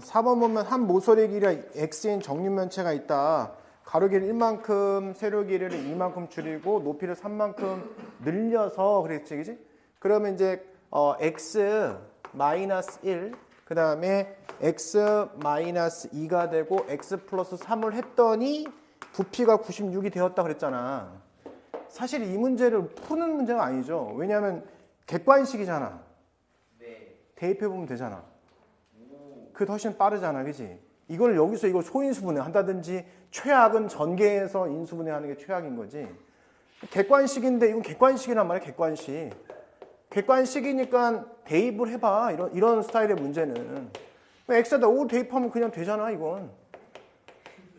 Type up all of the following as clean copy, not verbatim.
4번 보면 한 모서리 길이가 x인 정육면체가 있다. 가로 길이 1만큼, 세로 길이를 2만큼 줄이고 높이를 3만큼 늘려서 그랬지, 그지? 그러면 이제 x 마이너스 1, 그 다음에 x 마이너스 2가 되고 x 플러스 3을 했더니 부피가 96이 되었다 그랬잖아. 사실 이 문제를 푸는 문제가 아니죠. 왜냐하면 객관식이잖아. 네. 대입해보면 되잖아. 그게 훨씬 빠르잖아, 그지? 이걸 여기서 이걸 소인수분해 한다든지 최악은 전개해서 인수분해하는 게 최악인 거지. 객관식인데 이건 객관식이란 말이야, 객관식. 객관식이니까 대입을 해봐. 이런 스타일의 문제는. x에다 5 대입하면 그냥 되잖아, 이건.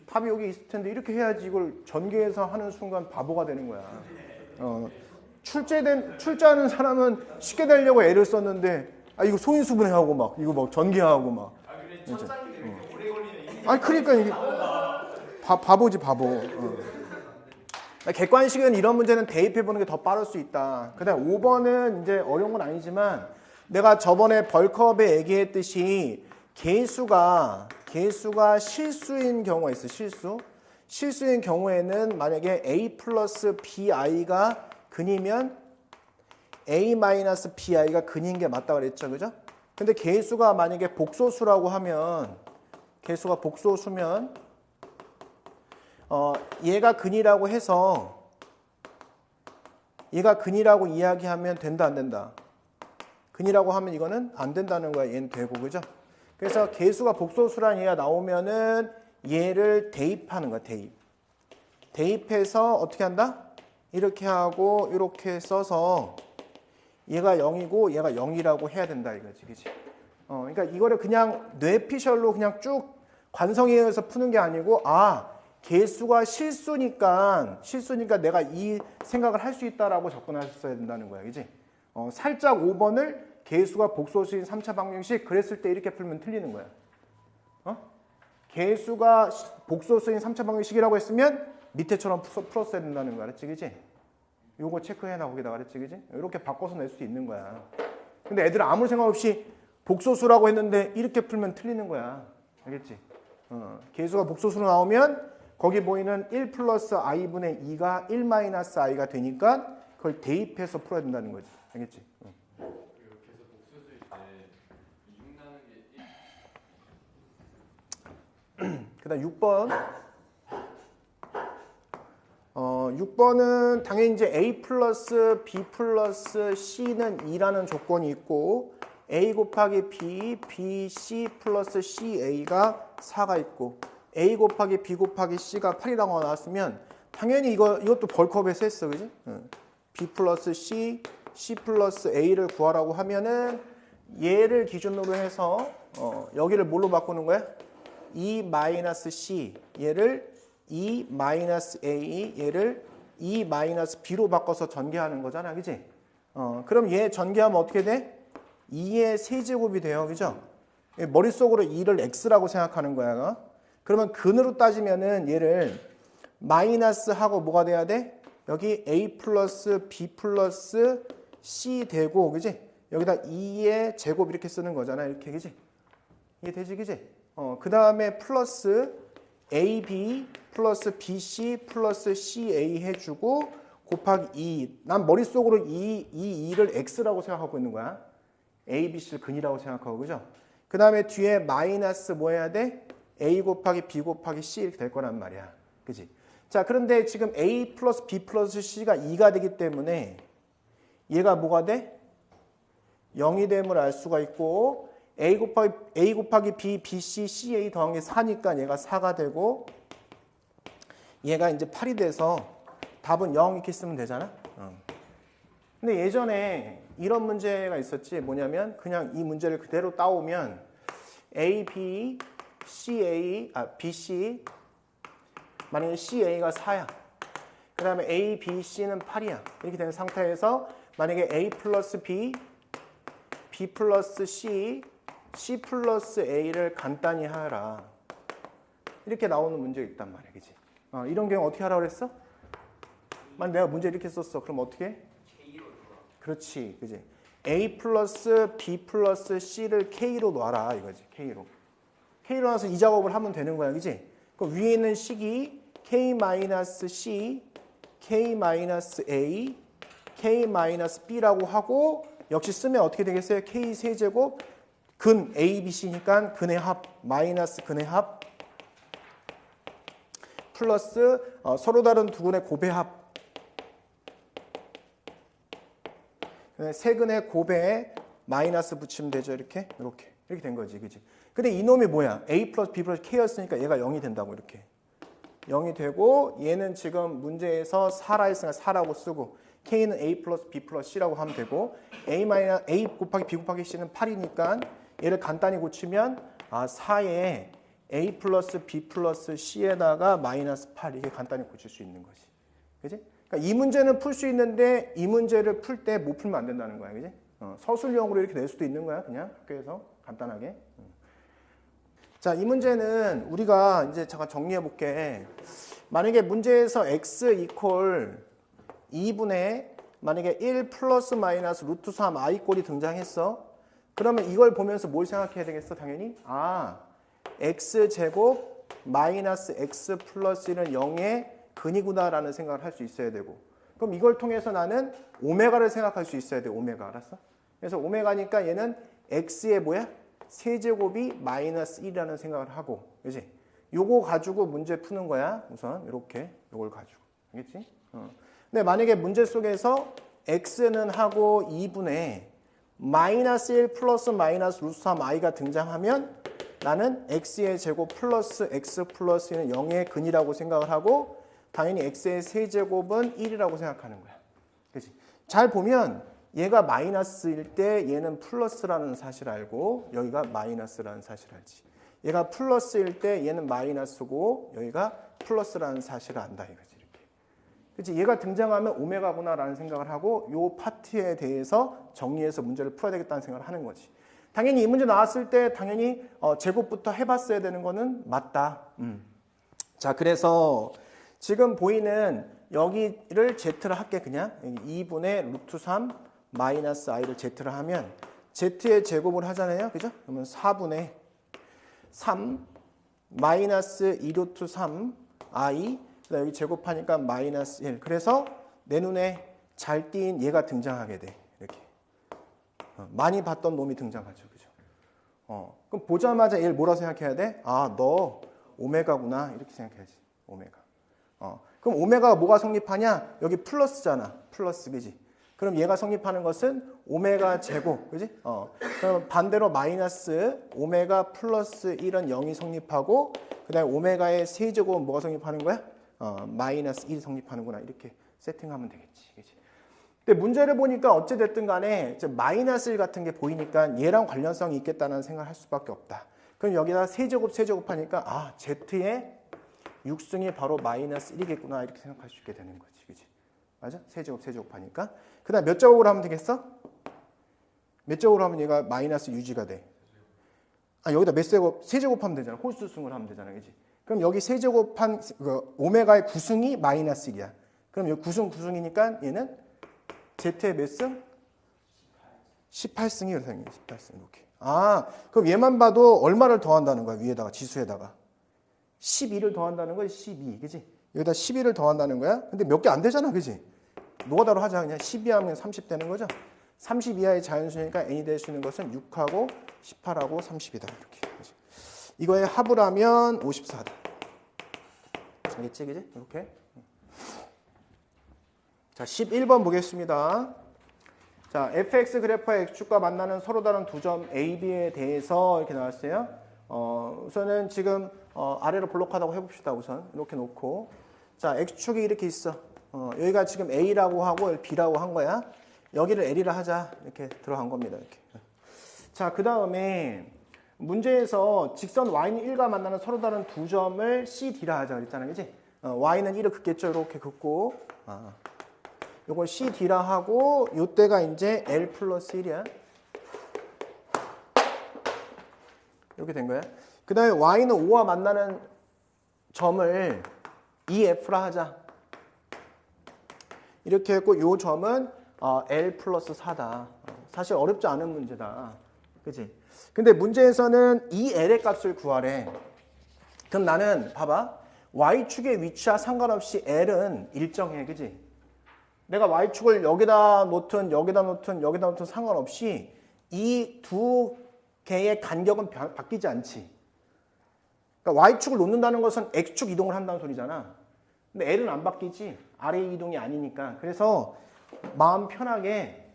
답이 여기 있을 텐데 이렇게 해야지 이걸 전개해서 하는 순간 바보가 되는 거야. 출제하는 사람은 쉽게 되려고 애를 썼는데 이거 소인수분해하고 막 이거 막 전개하고 막. 그래 첫 장인데 왜 이렇게 오래 걸리는 그러니까 이게 바보지 바보. 객관식은 이런 문제는 대입해보는 게 더 빠를 수 있다. 그 다음 5번은 이제 어려운 건 아니지만 내가 저번에 벌크업에 얘기했듯이 개수가 실수인 경우가 있어. 실수인 경우에는 만약에 a 플러스 bi가 근이면 a 마이너스 bi가 근인 게 맞다 그랬죠, 그죠? 근데 개수가 만약에 복소수라고 하면 개수가 복소수면 얘가 근이라고 해서 얘가 근이라고 이야기하면 된다 안 된다? 근이라고 하면 이거는 안 된다는 거야. 얘는 되고, 그죠? 그래서 개수가 복소수란 얘가 나오면은 얘를 대입하는 거야. 대입해서 어떻게 한다? 이렇게 하고 이렇게 써서 얘가 0이고 얘가 0이라고 해야 된다 이거지, 그지? 그러니까 이거를 그냥 뇌피셜로 그냥 쭉 관성에 의해서 푸는 게 아니고 개수가 실수니까 내가 이 생각을 할 수 있다라고 접근하셨어야 된다는 거야, 그지? 살짝 5번을 개수가 복소수인 3차 방정식 그랬을 때 이렇게 풀면 틀리는 거야. 개수가 복소수인 3차 방정식이라고 했으면 밑에처럼 풀었어야 된다는 거야, 알았지, 그지? 요거 체크해놔 거기다, 알았지, 그지? 이렇게 바꿔서 낼 수 있는 거야. 근데 애들 아무 생각 없이 복소수라고 했는데 이렇게 풀면 틀리는 거야, 알겠지? 개수가 복소수로 나오면 거기 보이는 1 플러스 i분의 2가 1 마이너스 i가 되니까 그걸 대입해서 풀어야 된다는 거지. 알겠지? 계속 복수수일 때 이중 나는 게 그 다음 6번. 6번은 당연히 이제 a 플러스 b 플러스 c는 2라는 조건이 있고 a 곱하기 b, bc 플러스 ca가 4가 있고 a 곱하기 b 곱하기 c가 8이라고 나왔으면 당연히 이것도 벌크업에서 했어, 그지? b 플러스 c, c 플러스 a를 구하라고 하면은 얘를 기준으로 해서 여기를 뭘로 바꾸는 거야? 2 마이너스 c, 얘를 2 마이너스 a, 얘를 2 마이너스 b로 바꿔서 전개하는 거잖아, 그지? 그럼 얘 전개하면 어떻게 돼? 2의 세제곱이 돼요, 그죠? 머릿속으로 2를 x라고 생각하는 거야. 그러면 근으로 따지면은 얘를 마이너스 하고 뭐가 돼야 돼? 여기 a 플러스 b 플러스 c 되고, 그지? 여기다 2의 제곱 이렇게 쓰는 거잖아, 이렇게, 그지? 이게 되지, 그지? 그 다음에 플러스 ab 플러스 bc 플러스 ca 해주고 곱하기 2. 난 머릿속으로 이 2를 x라고 생각하고 있는 거야. a, b, c를 근이라고 생각하고, 그죠? 그 다음에 뒤에 마이너스 뭐 해야 돼? a 곱하기 b 곱하기 c 이렇게 될 거란 말이야. 그지? 자, 그런데 지금 a 플러스 b 플러스 c가 2가 되기 때문에 얘가 뭐가 돼? 0이 됨을 알 수가 있고 a 곱하기 b, bc, ca 더한 게 4니까 얘가 4가 되고 얘가 이제 8이 돼서 답은 0 이렇게 쓰면 되잖아. 근데 예전에 이런 문제가 있었지. 뭐냐면 그냥 이 문제를 그대로 따오면 a, b, bc 만약에 ca가 4야. 그 다음에 a, b, c는 8이야. 이렇게 된 상태에서 만약에 a 플러스 b, b 플러스 c, c 플러스 a를 간단히 하라. 이렇게 나오는 문제가 있단 말이야. 그치? 이런 경우 어떻게 하라고 그랬어? 만약 내가 문제 이렇게 썼어. 그럼 어떻게 해? 그렇지. 그지? a 플러스 b 플러스 c를 k로 놔라. 이거지. k로. K로 나눠서 이 작업을 하면 되는 거야. 그지? 그럼 위에 있는 식이 K-C, K-A, K-B라고 하고 역시 쓰면 어떻게 되겠어요? K 세제곱 근 A, B, C니까 근의 합 마이너스 근의 합 플러스 서로 다른 두 근의 곱의 합 세 근의 곱에 마이너스 붙이면 되죠. 이렇게 된 거지. 그지? 근데 이놈이 뭐야? A 플러스 B 플러스 K였으니까 얘가 0이 된다고 이렇게 0이 되고 얘는 지금 문제에서 4라 했으니까 4라고 쓰고 K는 A 플러스 B 플러스 C라고 하면 되고 A 곱하기 B 곱하기 C는 8이니까 얘를 간단히 고치면 4에 A 플러스 B 플러스 C에다가 마이너스 8 이게 간단히 고칠 수 있는 거지. 그지? 그러니까 이 문제는 풀 수 있는데 이 문제를 풀 때 못 풀면 안 된다는 거야. 그지? 서술형으로 이렇게 낼 수도 있는 거야. 그냥 학교에서 간단하게. 자, 이 문제는 우리가 이제 잠깐 정리해 볼게. 만약에 문제에서 x 이퀄 2분의 만약에 1 플러스 마이너스 루트 3 i 꼴이 등장했어. 그러면 이걸 보면서 뭘 생각해야 되겠어? 당연히 x 제곱 마이너스 x 플러스 1은 0의 근이구나라는 생각을 할 수 있어야 되고 그럼 이걸 통해서 나는 오메가를 생각할 수 있어야 돼. 오메가. 알았어? 그래서 오메가니까 얘는 x의 뭐야? 세제곱이 마이너스 1이라는 생각을 하고 그지? 요거 가지고 문제 푸는 거야. 우선 이렇게 요걸 가지고 알겠지? 근데 만약에 문제 속에서 x는 하고 2분의 마이너스 1 플러스 마이너스 루트 3 i가 등장하면 나는 x의 제곱 플러스 x 플러스 1은 0의 근이라고 생각을 하고 당연히 x의 세제곱은 1이라고 생각하는 거야. 그치? 잘 보면 얘가 마이너스일 때 얘는 플러스라는 사실을 알고 여기가 마이너스라는 사실을 알지. 얘가 플러스일 때 얘는 마이너스고 여기가 플러스라는 사실을 안다 이거지. 이렇게. 그치? 얘가 등장하면 오메가구나라는 생각을 하고 요 파트에 대해서 정리해서 문제를 풀어야 되겠다는 생각을 하는 거지. 당연히 이 문제 나왔을 때 당연히 제곱부터 해봤어야 되는 거는 맞다. 자, 그래서 지금 보이는 여기를 z를 할게 그냥 2분의 루트 3 마이너스 i를 z를 하면 z의 제곱을 하잖아요. 그죠? 그러면 4분의 3 마이너스 2 루트 3 i 그다음 여기 제곱하니까 마이너스 1 그래서 내 눈에 잘 띈 얘가 등장하게 돼. 이렇게 많이 봤던 놈이 등장하죠. 그죠? 그럼 보자마자 얘를 뭐라고 생각해야 돼? 너 오메가구나 이렇게 생각해야지. 오메가. 그럼 오메가가 뭐가 성립하냐? 여기 플러스잖아. 플러스, 그지? 그럼 얘가 성립하는 것은 오메가 제곱, 그지? 그럼 반대로 마이너스 오메가 플러스 1은 0이 성립하고, 그 다음에 오메가의 세제곱은 뭐가 성립하는 거야? 마이너스 1이 성립하는구나. 이렇게 세팅하면 되겠지, 그지? 근데 문제를 보니까 어찌됐든 간에 마이너스 1 같은 게 보이니까 얘랑 관련성이 있겠다는 생각을 할 수밖에 없다. 그럼 여기다 세제곱 하니까, z의 6승이 바로 마이너스 1이겠구나 이렇게 생각할 수 있게 되는 거지. 그치? 맞아? 세제곱 하니까. 그 다음 몇 제곱으로 하면 되겠어? 몇 제곱으로 하면 얘가 마이너스 유지가 돼? 여기다 몇 세곱? 세제곱하면 되잖아. 홀수승을 하면 되잖아. 그치? 그럼 여기 세제곱한 오메가의 9승이 마이너스 1이야. 그럼 여기 9승이니까 얘는 z의 몇 승? 18승이 이렇게 18승 이렇게. 그럼 얘만 봐도 얼마를 더한다는 거야? 위에다가 지수에다가. 12를 더한다는 거야. 12. 그지? 여기다 12를 더한다는 거야. 근데 몇 개 안 되잖아. 그지? 노가다로 하자. 그냥 12 하면 30 되는 거죠. 30 이하의 자연수니까 n이 될 수 있는 것은 6하고 18하고 30이다. 이렇게. 그지? 이거에 합을 하면 54다. 알겠지? 그지? 이렇게. 자, 11번 보겠습니다. 자, fx 그래프와 x축과 만나는 서로 다른 두 점 A, B에 대해서 이렇게 나왔어요. 우선은 지금 아래로 블록하다고 해봅시다. 우선 이렇게 놓고 자 x축이 이렇게 있어. 여기가 지금 A라고 하고 B라고 한 거야. 여기를 L이라 하자 이렇게 들어간 겁니다. 이렇게. 자, 그 다음에 문제에서 직선 y는 1과 만나는 서로 다른 두 점을 CD라 하자 그랬잖아요. 그치? y는 1을 긋겠죠. 이렇게 긋고 요걸 CD라 하고 요때가 이제 L 플러스 1이야. 이렇게 된 거야. 그 다음에 y는 5와 만나는 점을 EF라 하자. 이렇게 했고 요 점은 L 플러스 4다. 사실 어렵지 않은 문제다. 그지? 근데 문제에서는 이 L의 값을 구하래. 그럼 나는 봐봐. Y축의 위치와 상관없이 L은 일정해. 그지? 내가 Y축을 여기다 놓든 여기다 놓든 여기다 놓든 상관없이 이 두 개의 간격은 바뀌지 않지. 그러니까 Y축을 놓는다는 것은 X축 이동을 한다는 소리잖아. 근데 L은 안 바뀌지. 아래 이동이 아니니까. 그래서 마음 편하게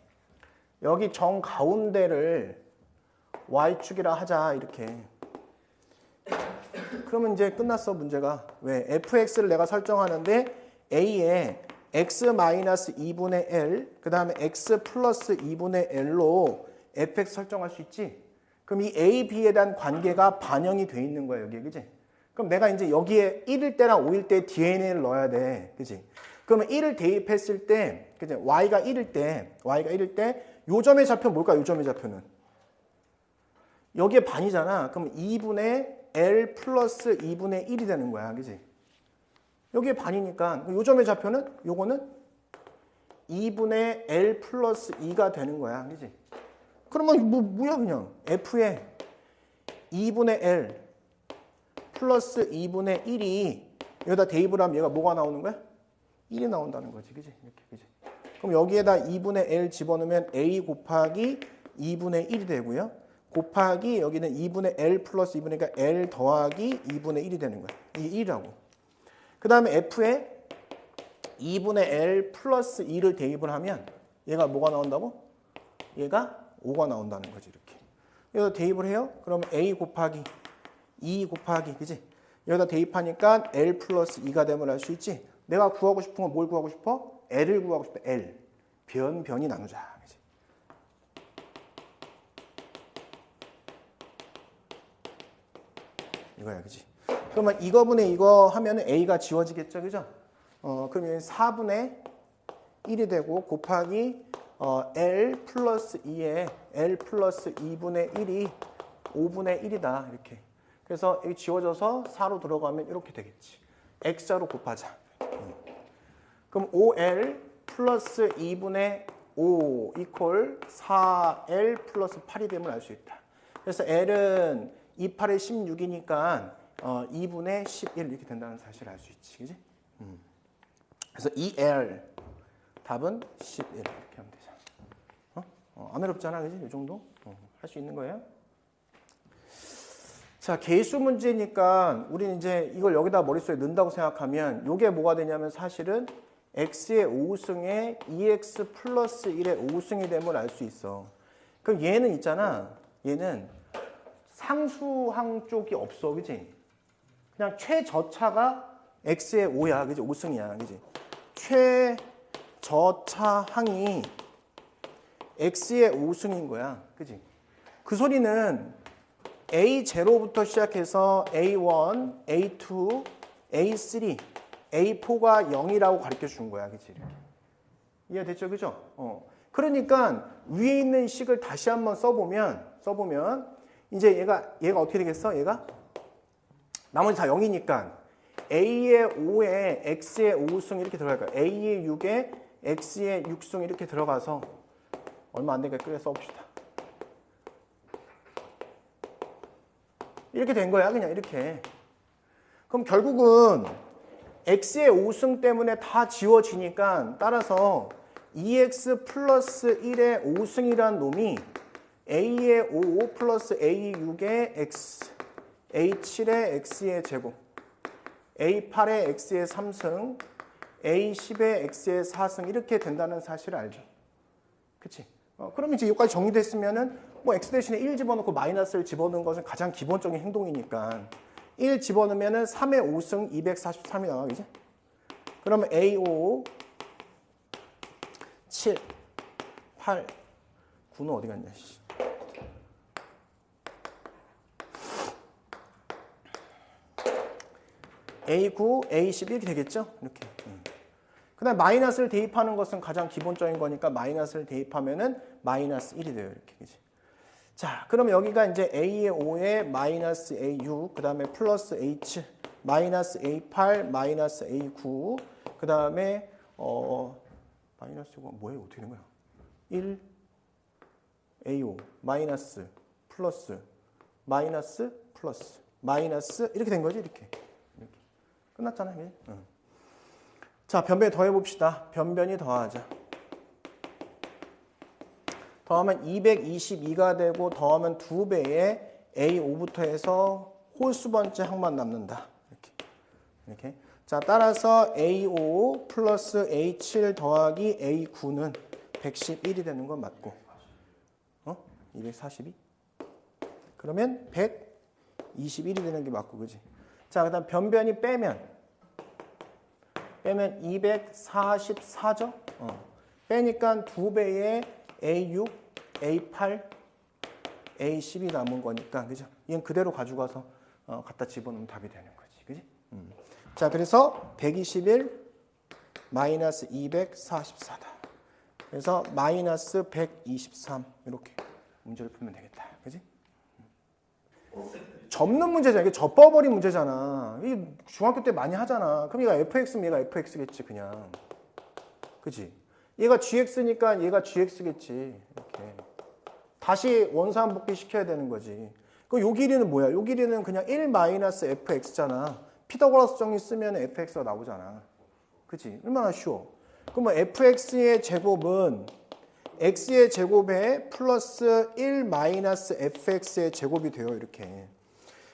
여기 정 가운데를 Y축이라 하자. 이렇게. 그러면 이제 끝났어 문제가. 왜? fx를 내가 설정하는데 a에 x-2분의 l 그 다음에 x 플러스 2분의 l로 fx 설정할 수 있지. 그럼 이 a, b에 대한 관계가 반영이 돼 있는 거야 여기에. 그지? 그럼 내가 이제 여기에 1일 때랑 5일 때 DNA를 넣어야 돼. 그지? 그러면 1을 대입했을 때 그지? y가 1일 때 요 점의 좌표 뭘까? 요 점의 좌표는 여기에 반이잖아. 그럼 2분의 L 플러스 2분의 1이 되는 거야. 그지? 여기에 반이니까 요점의 좌표는 요거는 2분의 L 플러스 2가 되는 거야. 그지? 그러면 뭐야 그냥 F에 2분의 L 플러스 2분의 1이 여기다 대입을 하면 얘가 뭐가 나오는 거야? 1이 나온다는 거지. 그지? 이렇게. 그지? 그럼 여기에다 2분의 L 집어넣으면 A 곱하기 2분의 1이 되고요. 곱하기 여기는 2분의 L 플러스 2분의 L 더하기 2분의 1이 되는 거야. 이 1이라고. 그 다음에 F에 2분의 L 플러스 2를 대입을 하면 얘가 뭐가 나온다고? 얘가 5가 나온다는 거지. 이렇게. 여기다 대입을 해요. 그러면 A 곱하기 2 곱하기 그지? 여기다 대입하니까 L 플러스 2가 되면 알 수 있지? 내가 구하고 싶은 건 뭘 구하고 싶어? L을 구하고 싶어. L. 변이 나누자. 그지? 이거야. 그지? 그러면 이거분의 이거 하면은 A가 지워지겠죠. 그죠? 그러면 4분의 1이 되고 곱하기 L 플러스 2에 L 플러스 2분의 1이 5분의 1이다. 이렇게. 그래서 여기 지워져서 4로 들어가면 이렇게 되겠지. X자로 곱하자. 그럼 5L 플러스 2분의 5 이퀄 4L 플러스 8이 됨을 알 수 있다. 그래서 L은 2, 8에 16이니까 2분의 11 이렇게 된다는 사실을 알 수 있지. 그지? 그래서 2L 답은 11 이렇게 하면 되잖아. 안 어렵잖아. 그지? 이 정도? 할 수 있는 거예요. 자, 계수 문제니까 우리는 이제 이걸 여기다 머릿속에 넣는다고 생각하면 이게 뭐가 되냐면 사실은 x의 5승에 2x 플러스 1의 5승이 됨을 알 수 있어. 그럼 얘는 있잖아. 얘는 상수항 쪽이 없어. 그지? 그냥 최저차가 x의 5야. 그지? 5승이야. 그지? 최저차항이 x의 5승인 거야. 그지? 그 소리는 A0부터 시작해서 A1, A2, A3, A4가 0이라고 가르쳐 준 거야. 그치? 이해됐죠? 그죠? 그러니까 위에 있는 식을 다시 한번 써보면 이제 얘가 어떻게 되겠어? 얘가 나머지 다 0이니까 A의 5에 X의 5승 이렇게 들어갈 거야. A의 6에 X의 6승 이렇게 들어가서 얼마 안 되니까 끄게 써봅시다. 이렇게 된 거야. 그냥 이렇게. 그럼 결국은 x의 5승 때문에 다 지워지니까 따라서 2x 플러스 1의 5승이란 놈이 a의 5 플러스 a6의 x, a7의 x의 제곱, a8의 x의 3승, a10의 x의 4승 이렇게 된다는 사실을 알죠. 그치? 그러면 이제 여기까지 정리됐으면은 뭐 x 대신에 1 집어넣고 마이너스를 집어넣는 것은 가장 기본적인 행동이니까 1 집어넣으면은 3의 5승 243이 나가겠지? 그러면 A5 7 8 9는 어디 갔냐? A9, A10 이렇게 되겠죠? 이렇게. 그 다음에 마이너스를 대입하는 것은 가장 기본적인 거니까 마이너스를 대입하면은 마이너스 1이 돼요. 이렇게. 그치? 자, 그러면 여기가 이제 A의 5에 마이너스 A6, 그 다음에 플러스 A7, 마이너스 A8, 마이너스 A9, 그 다음에, 마이너스 5가 뭐예요? 어떻게 되는 거야? 1, A5, 마이너스, 플러스 마이너스 플러스 마이너스 이렇게 된 거지 이렇게. 끝났잖아요. 이게. 자, 변변이 더해봅시다. 변변이 더하자. 더하면 222가 되고 더하면 2배의 A5부터 해서 홀수 번째 항만 남는다. 이렇게. 자, 따라서 A5 플러스 A7 더하기 A9는 111이 되는 건 맞고. 242? 그러면 121이 되는 게 맞고, 그지? 자, 그 다음 변변이 빼면 244죠? 빼니까 2배의 A6, A8, A10이 남은 거니까, 그죠? 이건 그대로 가져가서 갖다 집어넣으면 답이 되는 거지, 그지? 자, 그래서 121 마이너스 244다. 그래서 마이너스 123 이렇게 문제를 풀면 되겠다, 그지? 접는 문제잖아. 이게 접어버린 문제잖아. 이 중학교 때 많이 하잖아. 그럼 얘가 fx면 얘가 fx겠지, 그냥. 그지? 얘가 gx니까 얘가 gx겠지. 이렇게. 다시 원상복귀 시켜야 되는 거지. 그 요 길이는 뭐야? 요 길이는 그냥 1-fx잖아. 피타고라스 정리 쓰면 fx가 나오잖아. 그지? 얼마나 쉬워. 그럼 fx의 제곱은 x의 제곱에 플러스 1-fx의 제곱이 돼요. 이렇게.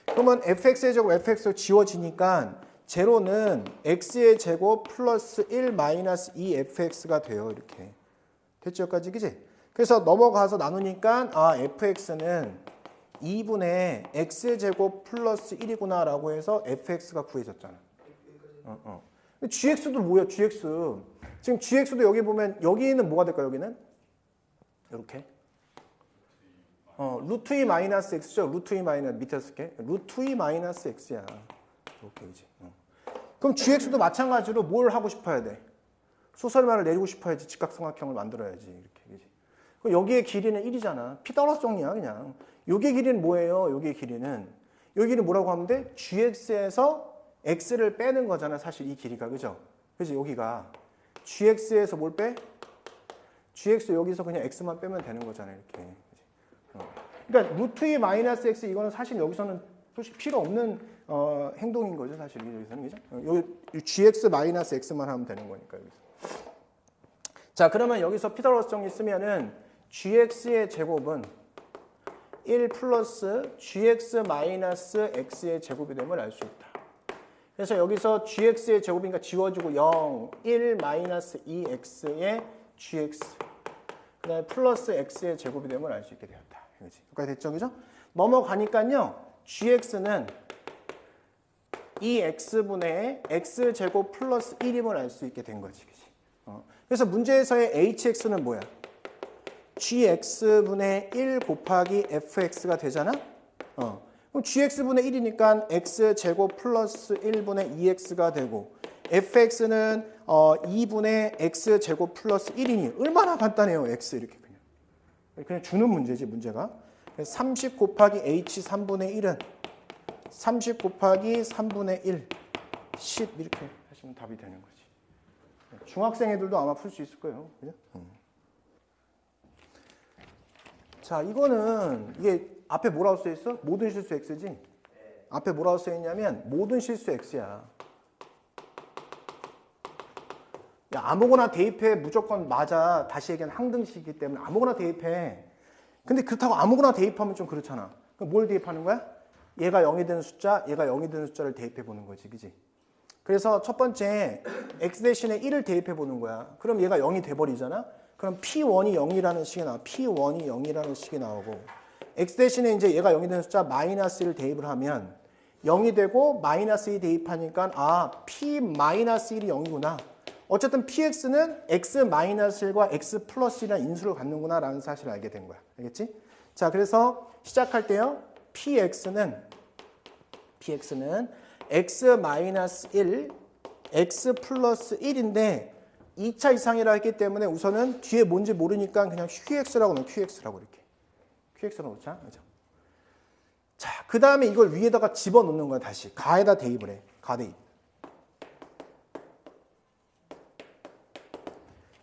그러면 fx의 제곱, fx가 지워지니까 제로는 x의 제곱 플러스 1-2fx가 돼요. 이렇게. 됐죠? 여기까지, 그지? 그래서 넘어가서 나누니까 fx는 2분의 x의 제곱 플러스 1이구나 라고 해서 fx가 구해졌잖아. gx도 뭐야? gx. 지금 gx도 여기 보면 여기는 뭐가 될까? 여기는? 이렇게. 루트 2 마이너스 x죠. 루트 2 마이너스 밑에 쓸게. 루트 2 마이너스 x야. 이렇게 이제. 그럼 gx도 마찬가지로 뭘 하고 싶어야 돼? 수설만을 내리고 싶어야지. 직각삼각형을 만들어야지. 이렇게. 그지? 그럼 여기의 길이는 1이잖아. 피타고라스 정리야, 그냥. 여기의 길이는 뭐예요? 여기의 길이는. 여기 길이는 뭐라고 하면 돼? gx에서 x를 빼는 거잖아. 사실 이 길이가. 그죠? 그지? 여기가. gx에서 뭘 빼? gx 여기서 그냥 x만 빼면 되는 거잖아요. 이렇게. 그러니까 루트 2 마이너스 x 이거는 사실 여기서는 솔직히 필요 없는 행동인 거죠. 사실 여기서는. 그죠? 여기 gx 마이너스 x만 하면 되는 거니까 여기서. 자, 그러면 여기서 피타고라스 정리 쓰면은 gx의 제곱은 1 플러스 gx 마이너스 x의 제곱이 됨을 알 수 있다. 그래서 여기서 gx의 제곱이니까 지워지고 0, 1 마이너스 2x의 gx 그 다음에 플러스 x의 제곱이 됨을 알 수 있게 되었다. 여기까지 됐죠? 그죠? 넘어가니까요. gx는 2x분의 x제곱 플러스 1임을 알 수 있게 된 거지. 그치? 그래서 문제에서의 hx는 뭐야? gx분의 1 곱하기 fx가 되잖아? 그럼 gx분의 1이니까 x제곱 플러스 1분의 2x가 되고 fx는 2분의 x제곱 플러스 1이니 얼마나 간단해요. x 이렇게 그냥 주는 문제지 문제가. 30 곱하기 h 3분의 1은 30 곱하기 3분의 1 10 이렇게 하시면 답이 되는 거지. 중학생 애들도 아마 풀 수 있을 거예요. 그죠? 자, 이거는 이게 앞에 뭐라고 써 있어? 모든 실수 x지? 앞에 뭐라고 써 있냐면 모든 실수 x야. 야, 아무거나 대입해 무조건 맞아. 다시 얘기하면 항등식이기 때문에 아무거나 대입해. 근데 그렇다고 아무거나 대입하면 좀 그렇잖아. 그럼 뭘 대입하는 거야? 얘가 0이 되는 숫자, 얘가 0이 되는 숫자를 대입해 보는 거지. 그지? 그래서 첫 번째 x 대신에 1을 대입해 보는 거야. 그럼 얘가 0이 돼버리잖아. 그럼 p1이 0이라는 식이 나와. p1이 0이라는 식이 나오고 x 대신에 이제 얘가 0이 되는 숫자 마이너스 1을 대입을 하면 0이 되고 마이너스 2 대입하니까 p-1이 0이구나. 어쨌든 px는 x-1과 x 플러스 1이라는 인수를 갖는구나 라는 사실을 알게 된 거야. 알겠지? 자, 그래서 시작할 때요. px는 x-1, x 플러스 1인데 2차 이상이라 했기 때문에 우선은 뒤에 뭔지 모르니까 그냥 qx라고 넣어. qx라고 이렇게. qx라고 넣자. 그죠? 자, 그 다음에 이걸 위에다가 집어넣는 거야. 다시. 가에다 대입을 해. 가대입.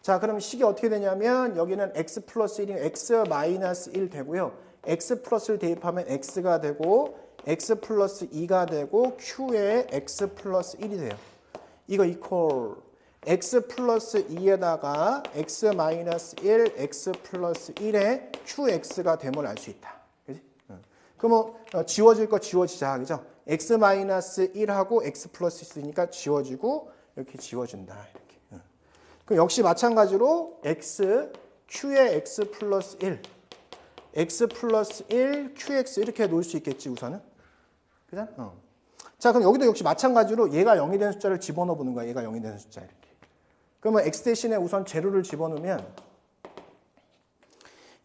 자, 그럼 식이 어떻게 되냐면 여기는 x 플러스 1이 x 마이너스 1 되고요. x 플러스를 대입하면 x가 되고 x 플러스 2가 되고 q에 x 플러스 1이 돼요. 이거 이퀄 x 플러스 2에다가 x 마이너스 1, x 플러스 1에 qx가 됨을 알 수 있다. 그지? 그러면 지워질 거 지워지자. 그죠? x 마이너스 1하고 x 플러스 있으니까 지워지고 이렇게 지워진다. 이렇게. 그럼 역시 마찬가지로 x, q에 x 플러스 1, x 플러스 1, qx 이렇게 놓을 수 있겠지 우선은. 그죠? 자, 그럼 여기도 역시 마찬가지로 얘가 0이 되는 숫자를 집어넣어 보는 거야. 얘가 0이 되는 숫자 이렇게. 그러면 x 대신에 우선 제로를 집어넣으면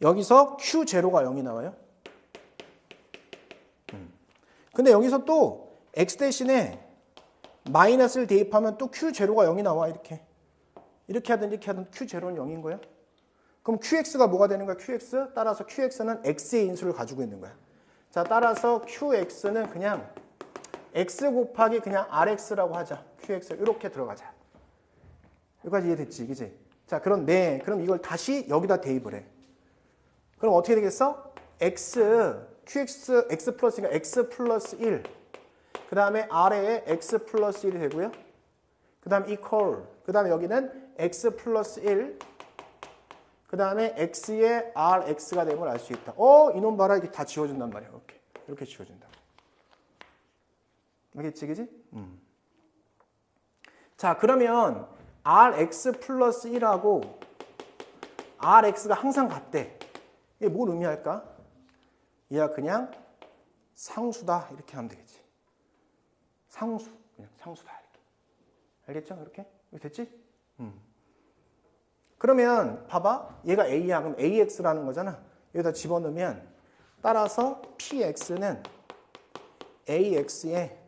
여기서 q 제로가 0이 나와요. 근데 여기서 또 x 대신에 마이너스를 대입하면 또 q 제로가 0이 나와 이렇게. 이렇게 하든 q 제로는 0인 거예요. 그럼 qx가 뭐가 되는 거야? qx 따라서 qx는 x의 인수를 가지고 있는 거야. 자, 따라서 qx는 그냥 x 곱하기 그냥 rx라고 하자. qx 이렇게 들어가자. 여기까지 이해됐지, 그지? 자, 그럼 이걸 다시 여기다 대입을 해. 그럼 어떻게 되겠어? qx 플러스니까 x 플러스 1. 그 다음에 r에 x 플러스 1이 되고요. 그 다음에 equal. 그 다음에 여기는 x 플러스 1. 그 다음에 x에 rx가 됨을 알 수 있다. 이놈 봐라. 이게 다 지워준단 말이야. 이렇게 지워준다. 알겠지, 그지? 자, 그러면 rx 플러스 1하고 rx가 항상 같대. 이게 뭘 의미할까? 얘가 그냥 상수다. 이렇게 하면 되겠지. 상수. 그냥 상수다. 이렇게. 알겠죠? 이렇게? 됐지? 그러면 봐봐. 얘가 a야. 그럼 ax라는 거잖아. 여기다 집어넣으면 따라서 px는 ax에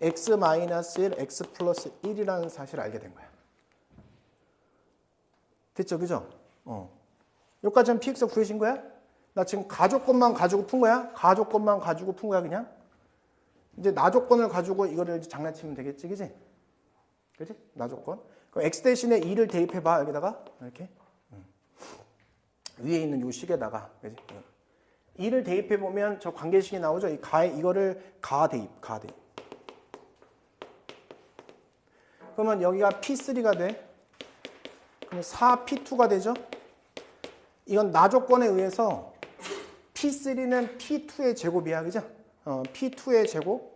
x-1, x 플러스 1이라는 사실을 알게 된 거야. 됐죠? 그죠? 여기까지는 px가 구해진 거야? 나 지금 가조건만 가지고 푼 거야? 가조건만 가지고 푼 거야, 그냥? 이제 나조건을 가지고 이거를 이제 장난치면 되겠지, 그지? 그지? 나조건. 그럼 x 대신에 2를 대입해봐, 여기다가. 이렇게. 위에 있는 요 식에다가. 그지? 2를 대입해보면 저 관계식이 나오죠? 이거를 가대입. 그러면 여기가 P3가 돼. 그러면 4P2가 되죠? 이건 나조건에 의해서 P3는 P2의 제곱이야. 그죠? P2의 제곱은,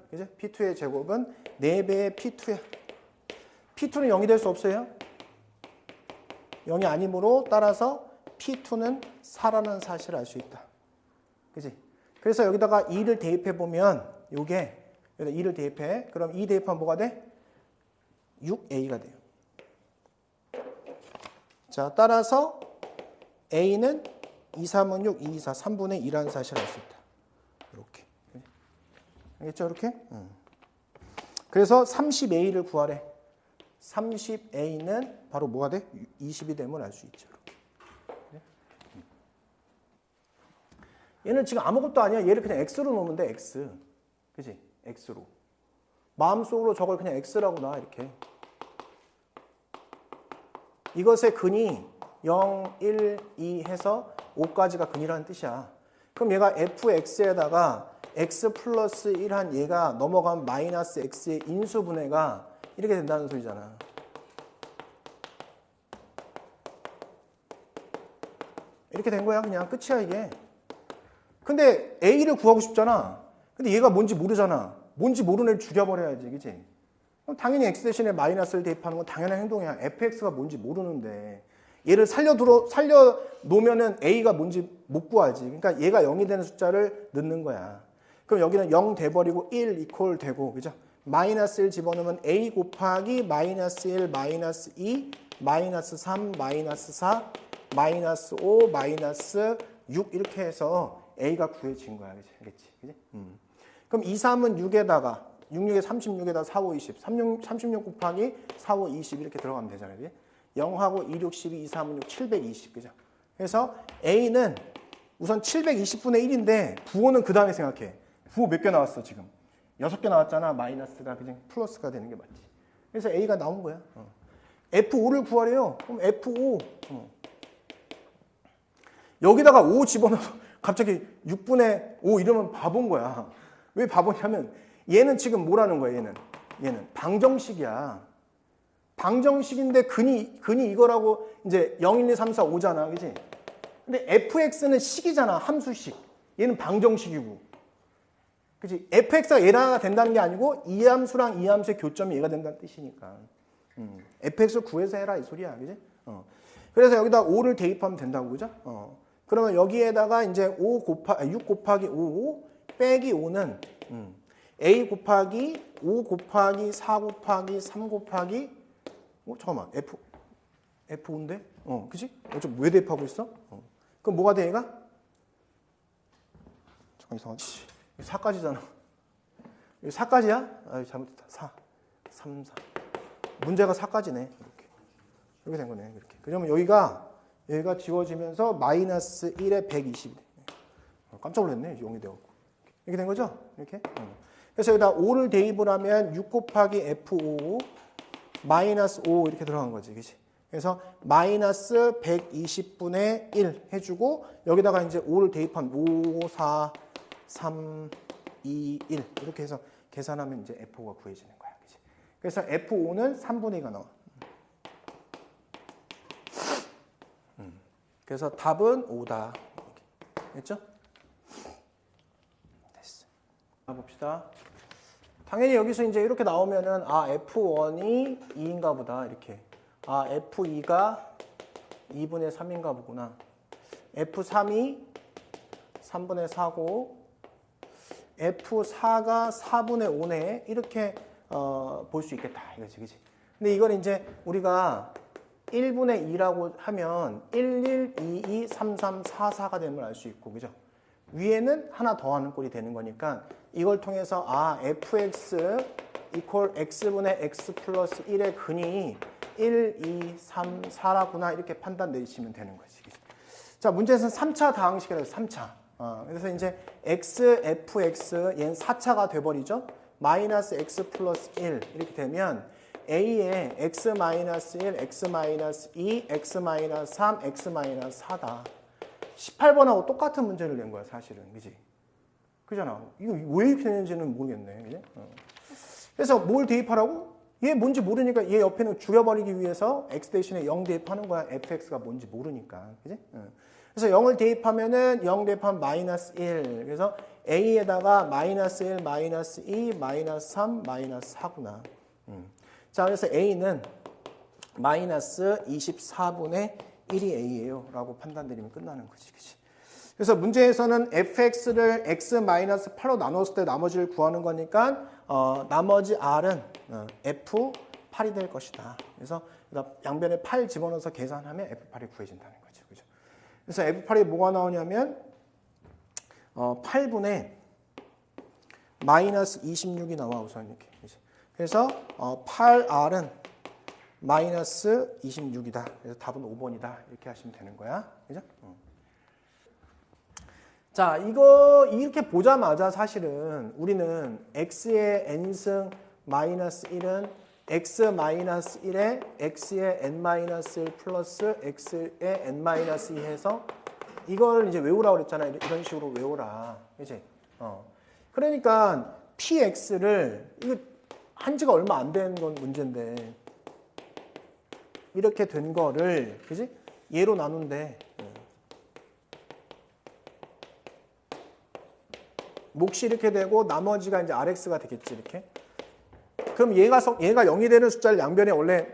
그죠? P2의 제곱은 4배의 P2야. P2는 0이 될 수 없어요. 0이 아니므로 따라서 P2는 4라는 사실을 알 수 있다. 그지? 그래서 여기다가 2를 대입해보면 요게 여기다 2를 대입해. 그럼 2 대입하면 뭐가 돼? 6a가 돼요. 자, 따라서 a는 2, 3은 6, 2, 4, 3분의 2라는 사실을 알 수 있다. 이렇게. 알겠죠? 이렇게? 그래서 30a를 구하래. 30a는 바로 뭐가 돼? 20이 됨을 알 수 있죠. 이렇게. 얘는 지금 아무것도 아니야. 얘를 그냥 x로 놓으면 돼. x. 그치? x로. 마음속으로 저걸 그냥 x라고 놔. 이렇게. 이것의 근이 0, 1, 2 해서 5까지가 근이라는 뜻이야. 그럼 얘가 fx에다가 x 플러스 1한 얘가 넘어가면 마이너스 x의 인수분해가 이렇게 된다는 소리잖아. 이렇게 된 거야. 그냥 끝이야 이게. 근데 a를 구하고 싶잖아. 근데 얘가 뭔지 모르잖아. 뭔지 모르는 애를 죽여버려야지. 그치? 그럼 당연히 x 대신에 마이너스를 대입하는 건 당연한 행동이야. fx가 뭔지 모르는데 얘를 살려놓으면은 a가 뭔지 못 구하지. 그러니까 얘가 0이 되는 숫자를 넣는 거야. 그럼 여기는 0 돼버리고 1 이퀄 되고, 그죠? 마이너스 1 집어넣으면 a 곱하기 마이너스 1, 마이너스 2, 마이너스 3, 마이너스 4, 마이너스 5, 마이너스 6 이렇게 해서 a가 구해진 거야. 그치? 알겠지? 그치? 그럼 2, 3은 6에다가 6, 6에 36에다 4, 5, 20. 36 곱하기 4, 5, 20 이렇게 들어가면 되잖아요. 그치? 0하고 2, 6, 12, 2, 3은 6, 720. 그죠? 그래서 a는 우선 720분의 1인데 부호는 그 다음에 생각해. 부호 몇 개 나왔어 지금? 6개 나왔잖아. 마이너스가 그냥 플러스가 되는 게 맞지. 그래서 a가 나온 거야. F5를 구하래요. 그럼 F5. 여기다가 5 집어넣어서 갑자기 6분의 5 이러면 바본 거야. 왜 바보냐면 얘는 지금 뭐라는 거야, 얘는 방정식이야. 방정식인데 근이 이거라고 이제 0, 1, 2, 3, 4, 5잖아. 그지? 근데 fx는 식이잖아. 함수식. 얘는 방정식이고. 그지? fx가 얘가 된다는 게 아니고 이 함수랑 이 함수의 교점이 얘가 된다는 뜻이니까. fx를 구해서 해라 이 소리야. 그지? 그래서 여기다 5를 대입하면 된다고. 그죠? 그러면 여기에다가 이제 6 곱하기 5 빼기 5는 a 곱하기 5 곱하기 4 곱하기 3 곱하기 잠깐만 F5인데? 그치? 왜 대입하고 있어? 그럼 뭐가 돼 얘가? 잠깐 이상하지. 4까지잖아. 이거 4까지야? 아 잘못했다. 4, 3, 4. 문제가 4까지네. 이렇게 된 거네. 이렇게. 그러면 여기가 지워지면서 마이너스 1에 120. 깜짝 놀랐네. 0이 되었고. 이렇게 된 거죠? 이렇게. 그래서 여기다 5를 대입을 하면 6 곱하기 F5 마이너스 5 이렇게 들어간 거지. 그치? 그래서 마이너스 120분의 1 해주고 여기다가 이제 5를 대입하면 5, 4, 3, 2, 1 이렇게 해서 계산하면 이제 F5가 구해지는 거야. 그치? 그래서 F5는 3분의 2가 나와. 그래서 답은 5다. 됐죠? 됐어. 봅시다. 당연히 여기서 이제 이렇게 나오면은 F1이 2인가 보다 이렇게. F2가 2분의 3인가 보구나. F3이 3분의 4고 F4가 4분의 5네. 이렇게 볼 수 있겠다. 이거지, 그치? 근데 이걸 이제 우리가 1분의 2라고 하면 1, 1, 2, 2, 3, 3, 4, 4가 되는 걸 알 수 있고, 그죠? 위에는 하나 더하는 꼴이 되는 거니까 이걸 통해서 fx 이퀄 x분의 x 플러스 1의 근이 1, 2, 3, 4라구나 이렇게 판단 내리시면 되는 거지. 자, 문제에서는 3차 다항식이라고 해서 3차. 그래서 이제 x, fx 얘는 4차가 돼버리죠. 마이너스 x 플러스 1 이렇게 되면 a에 x 마이너스 1, x 마이너스 2, x 마이너스 3, x 마이너스 4다. 18번하고 똑같은 문제를 낸 거야, 사실은. 그지? 그잖아. 이거 왜 이렇게 되는지는 모르겠네. 그지? 그래서 뭘 대입하라고? 얘 뭔지 모르니까 얘 옆에는 줄여버리기 위해서 x 대신에 0 대입하는 거야. fx가 뭔지 모르니까. 그지? 그래서 0을 대입하면은 0 대입하면 마이너스 1. 그래서 a에다가 마이너스 1, 마이너스 2, 마이너스 3, 마이너스 4구나. 자, 그래서 a는 마이너스 24분의 1이 a예요. 라고 판단 내리면 끝나는 거지. 그치? 그래서 문제에서는 fx를 x-8로 나눴을 때 나머지를 구하는 거니까 나머지 r은 f8이 될 것이다. 그래서 양변에 8 집어넣어서 계산하면 f8이 구해진다는 거죠. 그죠? 그래서 f8이 뭐가 나오냐면 8분의 마이너스 26이 나와 우선 이렇게. 그치? 그래서 8r은 마이너스 26이다. 그래서 답은 5번이다. 이렇게 하시면 되는 거야. 그죠? 자, 이거 이렇게 보자마자 사실은 우리는 x의 n승 마이너스 1은 x 마이너스 1에 x의 n 마이너스 1 플러스 x의 n 마이너스 2 해서 이걸 이제 외우라고 그랬잖아. 이런 식으로 외우라. 그치? 그러니까 px를 이거 한 지가 얼마 안 된 건 문제인데 이렇게 된 거를, 그지? 얘로 나눈대. 몫이 이렇게 되고 나머지가 이제 rx가 되겠지, 이렇게. 그럼 얘가 0이 되는 숫자를 양변에 원래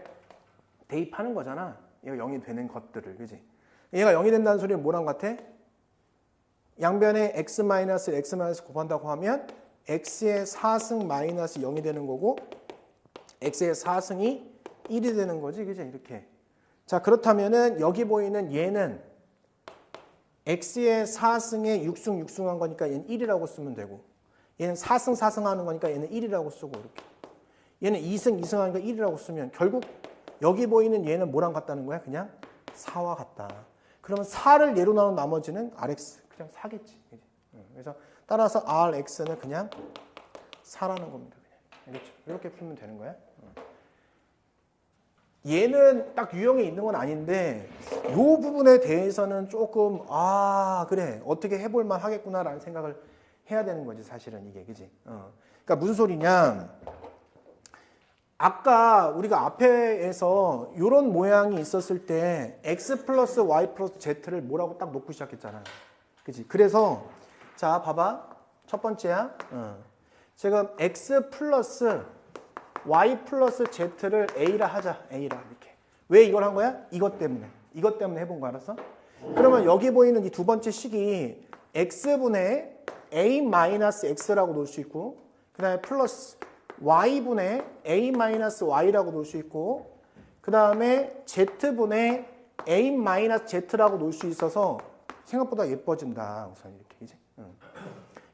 대입하는 거잖아. 얘가 0이 되는 것들을, 그지? 얘가 0이 된다는 소리는 뭐랑 같아? 양변에 x-를 x- 곱한다고 하면 x의 4승 마이너스 0이 되는 거고 x의 4승이 1이 되는 거지, 그지? 이렇게. 자, 그렇다면은 여기 보이는 얘는 x의 4승에 6승 6승한 거니까 얘는 1이라고 쓰면 되고 얘는 4승 4승 하는 거니까 얘는 1이라고 쓰고 이렇게. 얘는 2승 2승 하니까 1이라고 쓰면 결국 여기 보이는 얘는 뭐랑 같다는 거야? 그냥 4와 같다. 그러면 4를 얘로 나눈 나머지는 rx 그냥 4겠지. 그지? 그래서 따라서 rx는 그냥 4라는 겁니다. 그냥. 알겠죠? 이렇게 풀면 되는 거야. 얘는 딱 유형에 있는 건 아닌데 이 부분에 대해서는 조금 그래 어떻게 해볼만 하겠구나라는 생각을 해야 되는 거지 사실은 이게 그지? 그러니까 무슨 소리냐? 아까 우리가 앞에서 이런 모양이 있었을 때 x 플러스 y 플러스 z를 뭐라고 딱 놓고 시작했잖아. 그지? 그래서 자 봐봐 첫 번째야. 지금 x 플러스 y 플러스 z를 a라 하자. a라 이렇게. 왜 이걸 한 거야? 이것 때문에 해본 거 알았어? 그러면 여기 보이는 이 두 번째 식이 x분의 a 마이너스 x라고 놓을 수 있고 그 다음에 플러스 y분의 a 마이너스 y라고 놓을 수 있고 그 다음에 z분의 a 마이너스 z라고 놓을 수 있어서 생각보다 예뻐진다. 우선 이렇게 이제.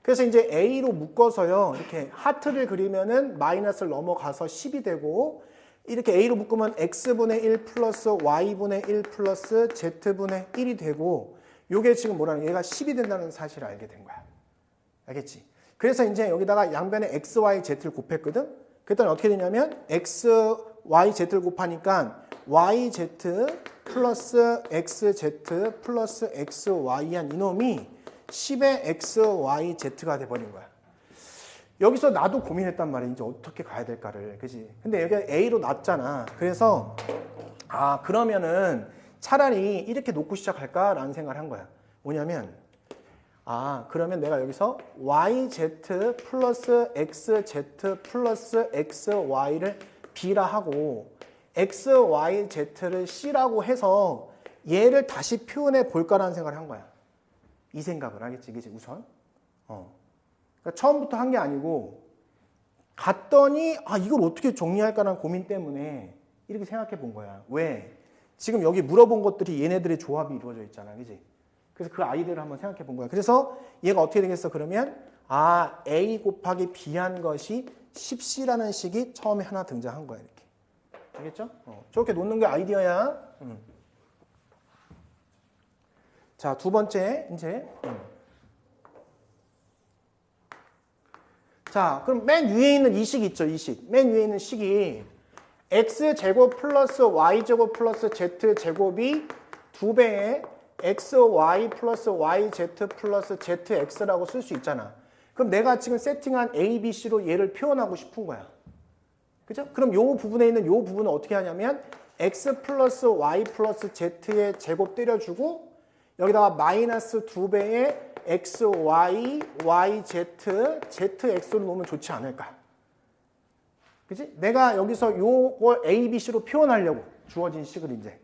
그래서 이제 a로 묶어서요. 이렇게 하트를 그리면은 마이너스를 넘어가서 10이 되고 이렇게 a로 묶으면 x분의 1 플러스 y분의 1 플러스 z분의 1이 되고 요게 지금 뭐라는 얘가 10이 된다는 사실을 알게 된 거야. 알겠지? 그래서 이제 여기다가 양변에 x, y, z를 곱했거든. 그랬더니 어떻게 되냐면 x, y, z를 곱하니까 yz 플러스 xz 플러스 xy한 이놈이 10의 xyz가 돼버린 거야. 여기서 나도 고민했단 말이야. 이제 어떻게 가야 될까를. 그지? 근데 여기가 a로 놨잖아. 그래서 그러면은 차라리 이렇게 놓고 시작할까라는 생각을 한 거야. 뭐냐면 그러면 내가 여기서 yz 플러스 xz 플러스 xy를 b라 하고 xyz를 c라고 해서 얘를 다시 표현해 볼까라는 생각을 한 거야. 이 생각을 하겠지, 그치? 우선. 그러니까 처음부터 한 게 아니고 갔더니 이걸 어떻게 정리할까라는 고민 때문에 이렇게 생각해 본 거야. 왜? 지금 여기 물어본 것들이 얘네들의 조합이 이루어져 있잖아, 그치? 그래서 그 아이디어를 한번 생각해 본 거야. 그래서 얘가 어떻게 되겠어? 그러면 A 곱하기 B한 것이 10C라는 식이 처음에 하나 등장한 거야. 이렇게. 알겠죠? 저렇게 놓는 게 아이디어야. 자, 두 번째 이제 자, 그럼 맨 위에 있는 이 식 있죠? 이 식. 맨 위에 있는 식이 x제곱 플러스 y제곱 플러스 z제곱이 2배의 xy 플러스 yz 플러스 zx라고 쓸 수 있잖아. 그럼 내가 지금 세팅한 a, b, c로 얘를 표현하고 싶은 거야. 그죠? 그럼 요 부분에 있는 요 부분은 어떻게 하냐면 x 플러스 y 플러스 z의 제곱 때려주고 여기다가 마이너스 2배의 xy, yz, zx로 놓으면 좋지 않을까? 그지? 내가 여기서 요걸 a, b, c로 표현하려고 주어진 식을 이제.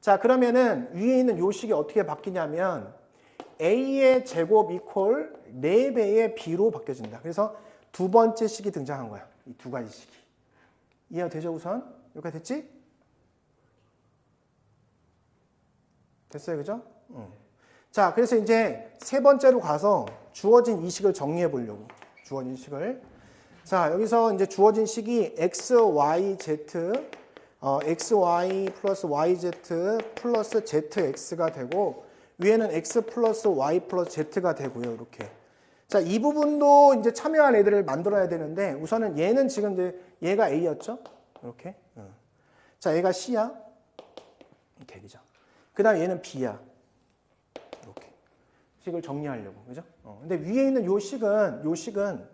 자, 그러면은 위에 있는 요 식이 어떻게 바뀌냐면 a의 제곱 이퀄 4배의 b로 바뀌어진다. 그래서 두 번째 식이 등장한 거야. 이 두 가지 식이. 이해가 되죠, 우선? 여기까지 됐지? 됐어요, 그죠? 자, 그래서 이제 세 번째로 가서 주어진 이 식을 정리해 보려고. 주어진 식을. 자, 여기서 이제 주어진 식이 x, y, z, xy 플러스 yz 플러스 zx가 되고 위에는 x 플러스 y 플러스 z가 되고요. 이렇게. 자, 이 부분도 이제 참여한 애들을 만들어야 되는데 우선은 얘는 지금 이제 얘가 A였죠? 이렇게. 자, 얘가 C야. 이렇게 그죠? 그다음 얘는 B야. 이렇게. 식을 정리하려고. 그죠? 근데 위에 있는 요 식은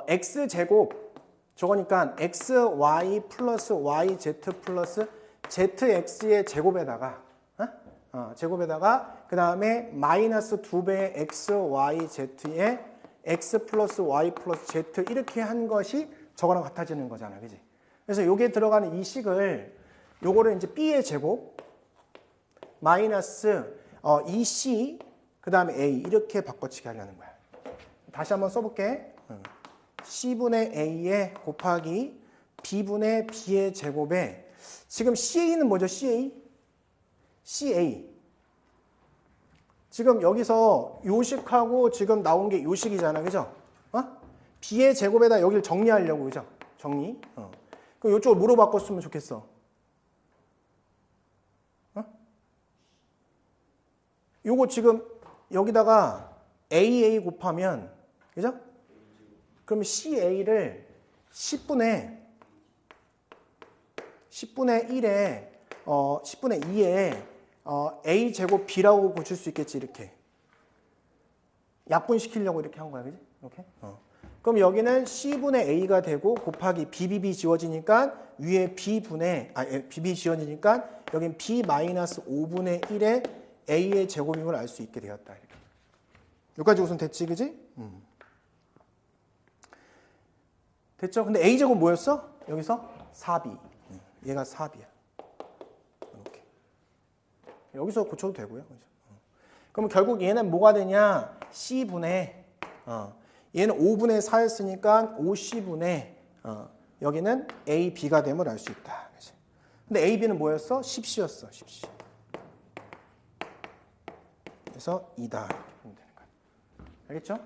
x 제곱 저거니까 xy 플러스 yz 플러스 zx의 제곱에다가 제곱에다가 그 다음에 마이너스 2배의 xyz의 x 플러스 y 플러스 z 이렇게 한 것이 저거랑 같아지는 거잖아, 그지? 그래서 요게 들어가는 이 식을 요거를 이제 b의 제곱 마이너스 2c 그 다음에 a 이렇게 바꿔치기 하려는 거야. 다시 한번 써볼게. c분의 a의 곱하기 b분의 b의 제곱에 지금 ca는 뭐죠? CA. 지금 여기서 요식하고 지금 나온 게 요식이잖아. 그죠? b의 제곱에다 여기를 정리하려고. 그죠? 정리. 그럼 이쪽을 뭐로 바꿨으면 좋겠어? 요거 지금 여기다가 AA 곱하면 그죠? 그러면 CA를 10분의 10분의 1에 10분의 2에 a 제곱 b라고 고칠 수 있겠지 이렇게. 약분시키려고 이렇게 한 거야, 그지? 이렇게. 그럼 여기는 c분의 a가 되고 곱하기 bbb 지워지니까 위에 bb 지워지니까 여긴 b-5분의 1에 a의 제곱임을 알 수 있게 되었다. 이렇게. 여기까지 우선 됐지, 그지? 됐죠? 근데 a 제곱 뭐였어? 여기서 4b. 얘가 4b야. 이렇게. 여기서 고쳐도 되고요. 그죠? 그럼 결국 얘는 뭐가 되냐? c분의 얘는 5분의 4였으니까 5c분의 여기는 a, b가 됨을 알 수 있다. 그치? 근데 a, b는 뭐였어? 10c였어. 10c. 그래서 2다. 이렇게 보면 되는 거야. 알겠죠?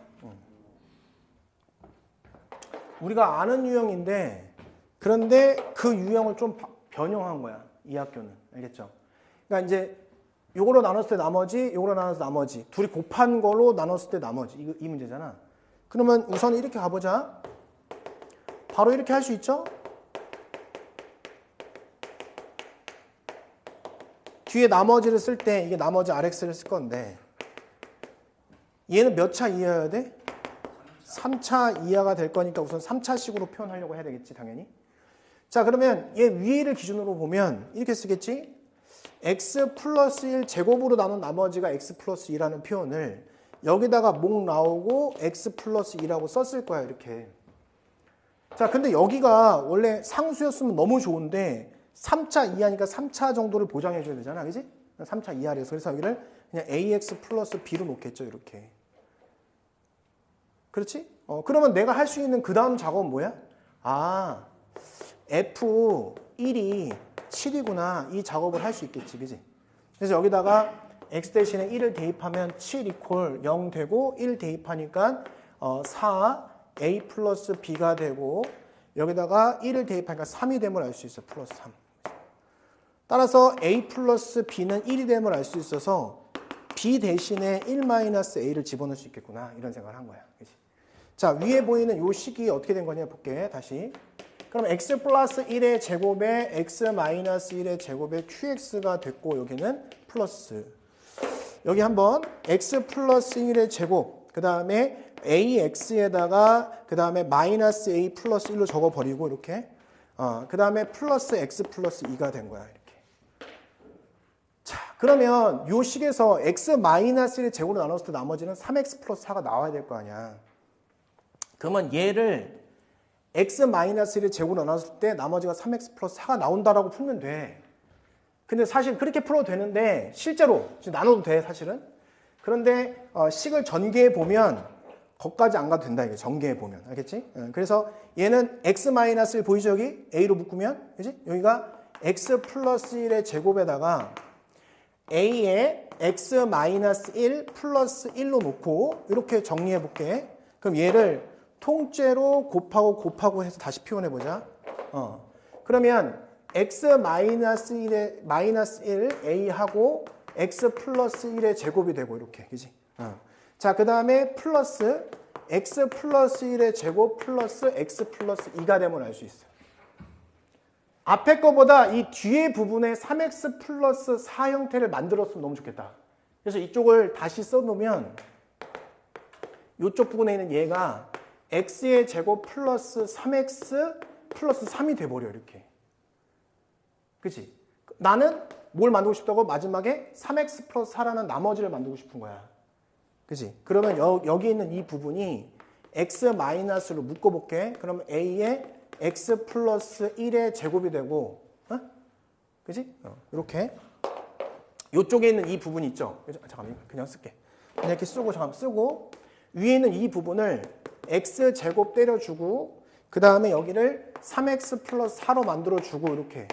우리가 아는 유형인데 그런데 그 유형을 좀 변형한 거야. 이 학교는. 알겠죠? 그러니까 이제 요거로 나눴을 때 나머지, 요거로 나눴을 때 나머지, 둘이 곱한 걸로 나눴을 때 나머지. 이 문제잖아. 그러면 우선 이렇게 가보자. 바로 이렇게 할 수 있죠? 뒤에 나머지를 쓸 때 이게 나머지 RX를 쓸 건데 얘는 몇 차 이하여야 돼? 3차 이하가 될 거니까 우선 3차식으로 표현하려고 해야 되겠지, 당연히. 자, 그러면 얘 위를 기준으로 보면 이렇게 쓰겠지? x 플러스 1 제곱으로 나눈 나머지가 x 플러스 2라는 표현을 여기다가 목 나오고 x 플러스 2라고 썼을 거야, 이렇게. 자, 근데 여기가 원래 상수였으면 너무 좋은데 3차 이하니까 3차 정도를 보장해 줘야 되잖아, 그지? 3차 이하래서. 그래서 여기를 그냥 ax 플러스 b로 놓겠죠, 이렇게. 그렇지? 그러면 내가 할 수 있는 그 다음 작업은 뭐야? 아, f1이 7이구나. 이 작업을 할 수 있겠지, 그지? 그래서 여기다가 x 대신에 1을 대입하면 7 이퀄 0 되고 1 대입하니까 4 a 플러스 b가 되고 여기다가 1을 대입하니까 3이 됨을 알 수 있어. 플러스 3. 따라서 a 플러스 b는 1이 됨을 알 수 있어서 b 대신에 1 마이너스 a를 집어넣을 수 있겠구나. 이런 생각을 한 거야. 그치? 자, 위에 보이는 이 식이 어떻게 된 거냐 볼게. 다시. 그럼 x 플러스 1의 제곱에 x 마이너스 1의 제곱에 qx가 됐고 여기는 플러스. 여기 한번 x 플러스 1의 제곱 그 다음에 ax에다가 그 다음에 마이너스 a 플러스 1로 적어버리고 이렇게 그 다음에 플러스 x 플러스 2가 된 거야. 이렇게. 자, 그러면 요 식에서 x 마이너스 1의 제곱으로 나눴을 때 나머지는 3x 플러스 4가 나와야 될 거 아니야. 그러면 얘를 x 마이너스 1의 제곱으로 나눴을 때 나머지가 3x 플러스 4가 나온다라고 풀면 돼. 근데 사실 그렇게 풀어도 되는데 실제로 나눠도 돼, 사실은. 그런데 식을 전개해 보면 거기까지 안 가도 된다, 이게 전개해 보면. 알겠지? 그래서 얘는 x 마이너스 1 보이죠, 여기? a로 묶으면. 그지? 여기가 x 플러스 1의 제곱에다가 a에 x 마이너스 1 플러스 1로 놓고 이렇게 정리해 볼게. 그럼 얘를 통째로 곱하고 해서 다시 표현해 보자. 그러면 x 마이너스 1의 마이너스 1 a하고 x 플러스 1의 제곱이 되고 이렇게. 그지? 자, 그 다음에 플러스 x 플러스 1의 제곱 플러스 x 플러스 2가 되면 알 수 있어. 앞에 거보다 이 뒤에 부분에 3x 플러스 4 형태를 만들었으면 너무 좋겠다. 그래서 이쪽을 다시 써놓으면 이쪽 부분에 있는 얘가 x의 제곱 플러스 3x 플러스 3이 돼버려, 이렇게. 그치? 나는 뭘 만들고 싶다고? 마지막에 3x 플러스 4라는 나머지를 만들고 싶은 거야. 그치? 그러면 여기 있는 이 부분이 x 마이너스로 묶어볼게. 그러면 a의 x 플러스 1의 제곱이 되고, 그치? 이렇게. 이쪽에 있는 이 부분이 있죠? 잠깐만, 그냥 쓸게. 그냥 이렇게 쓰고, 잠깐만 쓰고, 위에 있는 이 부분을 x 제곱 때려주고 그 다음에 여기를 3x 플러스 4로 만들어주고 이렇게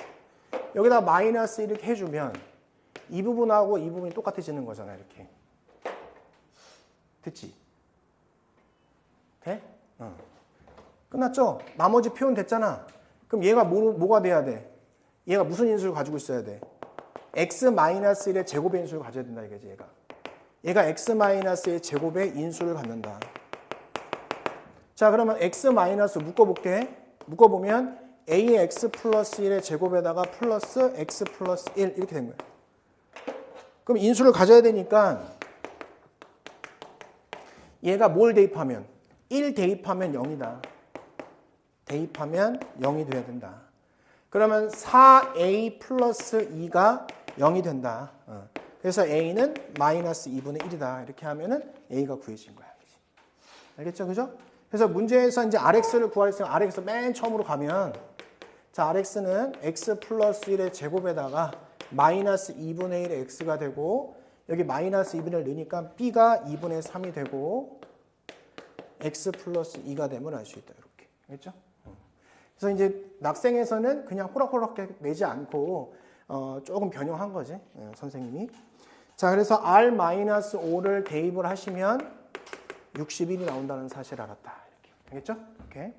여기다 마이너스 이렇게 해주면 이 부분하고 이 부분이 똑같아지는 거잖아, 이렇게. 됐지? 돼? 끝났죠? 나머지 표현 됐잖아. 그럼 얘가 뭐가 돼야 돼? 얘가 무슨 인수를 가지고 있어야 돼? x 마이너스 1의 제곱의 인수를 가져야 된다, 이거지, 얘가. 얘가 x 마이너스 1의 제곱의 인수를 갖는다. 자, 그러면 x 마이너스 묶어볼게. 묶어보면 a의 x 플러스 1의 제곱에다가 플러스 x 플러스 1 이렇게 된 거예요. 그럼 인수를 가져야 되니까 얘가 뭘 대입하면 1 대입하면 0이다. 대입하면 0이 돼야 된다. 그러면 4a 플러스 2가 0이 된다. 그래서 a는 마이너스 2분의 1이다. 이렇게 하면은 a가 구해진 거야. 알겠죠? 그죠? 그래서 문제에서 이제 rx를 구하랬으면 rx 맨 처음으로 가면 자, rx는 x 플러스 1의 제곱에다가 마이너스 2분의 1의 x가 되고 여기 마이너스 2분의 1을 넣으니까 b가 2분의 3이 되고 x 플러스 2가 되면 알 수 있다. 이렇게. 알겠죠? 그래서 이제 낙생에서는 그냥 호락호락 내지 않고 조금 변형한 거지. 선생님이. 자, 그래서 r-5를 대입을 하시면 61이 나온다는 사실을 알았다. 이렇게. 알겠죠? 오케이.